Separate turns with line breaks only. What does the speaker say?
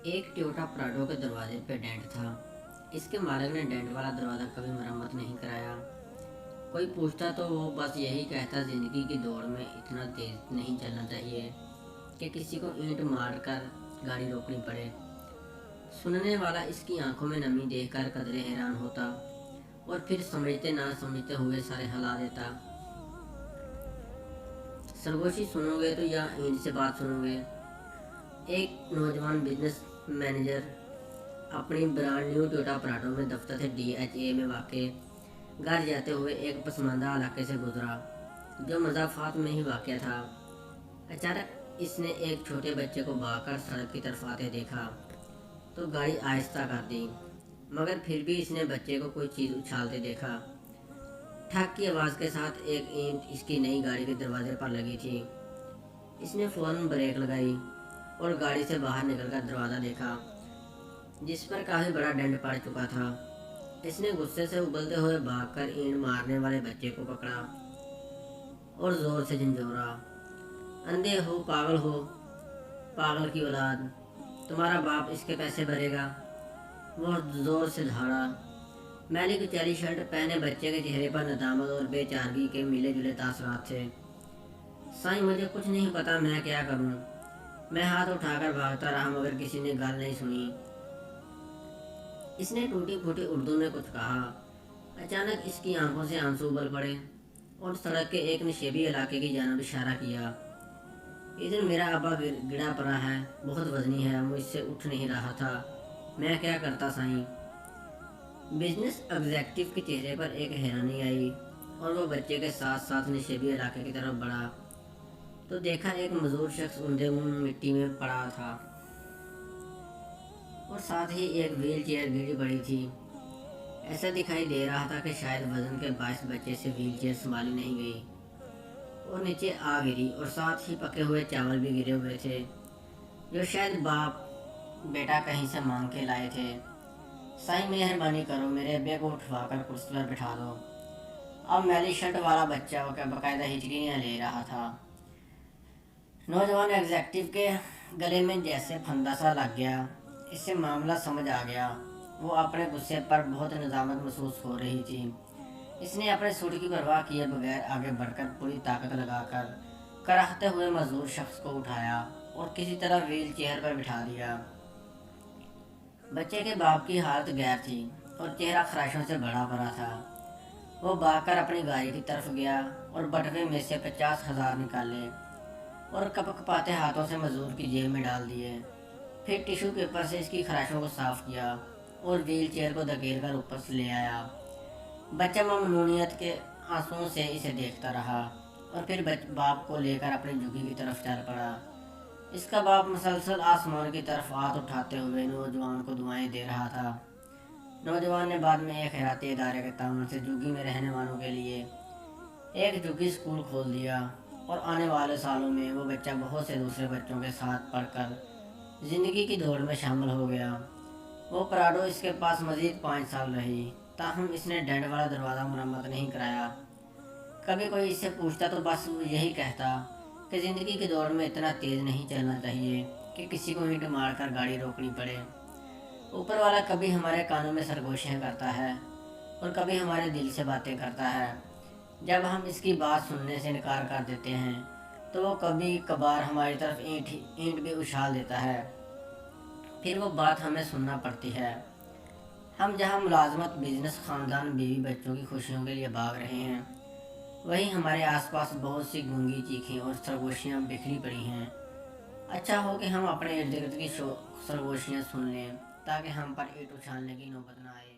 एक Toyota Prado के दरवाजे पे डेंट था। इसके मालिक ने डेंट वाला दरवाज़ा कभी मरम्मत नहीं कराया। कोई पूछता तो वो बस यही कहता, ज़िंदगी की दौड़ में इतना तेज़ नहीं चलना चाहिए कि किसी को ईंट मार कर गाड़ी रोकनी पड़े। सुनने वाला इसकी आंखों में नमी देखकर कदरे हैरान होता और फिर समझते ना समझते हुए सारे हला देता। सरगोशी सुनोगे तो या ईंट से बात सुनोगे? एक नौजवान बिजनेस मैनेजर अपनी ब्रांड न्यू टोयोटा प्राडो में दफ्तर से DHA में वाक़े घर जाते हुए एक पसमानदा इलाके से गुजरा जो मज़ाफ़ात में ही वाक़ था। अचानक इसने एक छोटे बच्चे को भागकर सड़क की तरफ आते देखा तो गाड़ी आहिस्ता कर दी, मगर फिर भी इसने बच्चे को कोई चीज़ उछालते देखा। ठक की आवाज़ के साथ एक ईंट इसकी नई गाड़ी के दरवाजे पर लगी थी। इसने फ़ौरन ब्रेक लगाई और गाड़ी से बाहर निकलकर दरवाज़ा देखा जिस पर काफ़ी बड़ा डेंट पड़ चुका था। इसने गुस्से से उबलते हुए भागकर ईंट मारने वाले बच्चे को पकड़ा और ज़ोर से झंझोरा, अंधे हो, पागल की औलाद, तुम्हारा बाप इसके पैसे भरेगा। वो ज़ोर से दहाड़ा। मैली कुचैली शर्ट पहने बच्चे के चेहरे पर नदामत और बेचारगी के मिले जुले तासरात थे। साईं, मुझे कुछ नहीं पता मैं क्या करूं। मैं हाथ उठाकर भागता रहा मगर किसी ने गाल नहीं सुनी। इसने टूटी फूटी उर्दू में कुछ कहा। अचानक इसकी आंखों से आंसू उबल पड़े और सड़क के एक निशेबी इलाके की जानब इशारा किया। इधर मेरा अब्बा गिरा पड़ा है, बहुत वजनी है, मुझसे उठ नहीं रहा था। मैं क्या करता साईं? बिजनेस एग्जेक्टिव के चेहरे पर एक हैरानी आई और वो बच्चे के साथ साथ निशेबी इलाके की तरफ बढ़ा तो देखा एक मजदूर शख्स उंधे मुंह मिट्टी में पड़ा था और साथ ही एक व्हील चेयर गिरी पड़ी थी। ऐसा दिखाई दे रहा था कि शायद वजन के बायस बच्चे से व्हील चेयर संभाली नहीं गई और नीचे आ गिरी और साथ ही पके हुए चावल भी गिरे हुए थे जो शायद बाप बेटा कहीं से मांग के लाए थे। साईं, मेहरबानी करो, मेरे अब्बे को उठवाकर कुर्सी पर बिठा दो। अब मैली शर्ट वाला बच्चा बाकायदा हिचकियाँ ले रहा था। नौजवान एग्जेक्टिव के गले में जैसे फंदा सा लग गया। इससे मामला समझ आ गया। वो अपने गुस्से पर बहुत निजामत महसूस हो रही थी। इसने अपने सूट की परवाह किए बगैर आगे बढ़कर पूरी ताकत लगाकर कराहते हुए मजदूर शख्स को उठाया और किसी तरह व्हील चेयर पर बिठा दिया। बच्चे के बाप की हालत गैर थी और चेहरा खराशों से भरा पड़ा था। वो भागकर अपनी गाड़ी की तरफ गया और बटुए में से 50,000 निकाले और कपकपाते हाथों से मजदूर की जेब में डाल दिए। फिर टिश्यू पेपर से इसकी खराशों को साफ किया और व्हील चेयर को धकेल कर ऊपर से ले आया। बच्चा ममनूनियत के आंसुओं से इसे देखता रहा और फिर बाप को लेकर अपनी झुग्गी की तरफ चल पड़ा। इसका बाप मुसलसल आसमान की तरफ हाथ उठाते हुए नौजवान को दुआएं दे रहा था। नौजवान ने बाद में एक खैराती इदारे के ताउन से झुग्गी में रहने वालों के लिए एक झुग्गी स्कूल खोल दिया और आने वाले सालों में वो बच्चा बहुत से दूसरे बच्चों के साथ पढ़कर ज़िंदगी की दौड़ में शामिल हो गया। वो प्राडो इसके पास मज़ीद 5 साल रही, ताहम इसने डेंट वाला दरवाज़ा मरम्मत नहीं कराया। कभी कोई इससे पूछता तो बस यही कहता कि ज़िंदगी की दौड़ में इतना तेज़ नहीं चलना चाहिए कि किसी को ईंट मारकर गाड़ी रोकनी पड़े। ऊपर वाला कभी हमारे कानों में सरगोशियाँ करता है और कभी हमारे दिल से बातें करता है। जब हम इसकी बात सुनने से इनकार कर देते हैं तो वो कभी कभार हमारी तरफ ईंट भी उछाल देता है। फिर वो बात हमें सुनना पड़ती है। हम जहाँ मुलाजमत, बिजनेस, ख़ानदान, बीवी बच्चों की खुशियों के लिए भाग रहे हैं, वहीं हमारे आसपास बहुत सी गूंगी चीखें और सरगोशियाँ बिखरी पड़ी हैं। अच्छा हो कि हम अपने इर्द गिर्द की सरगोशियाँ सुन लें ताकि हम पर ईंट उछालने की नौबत न आए।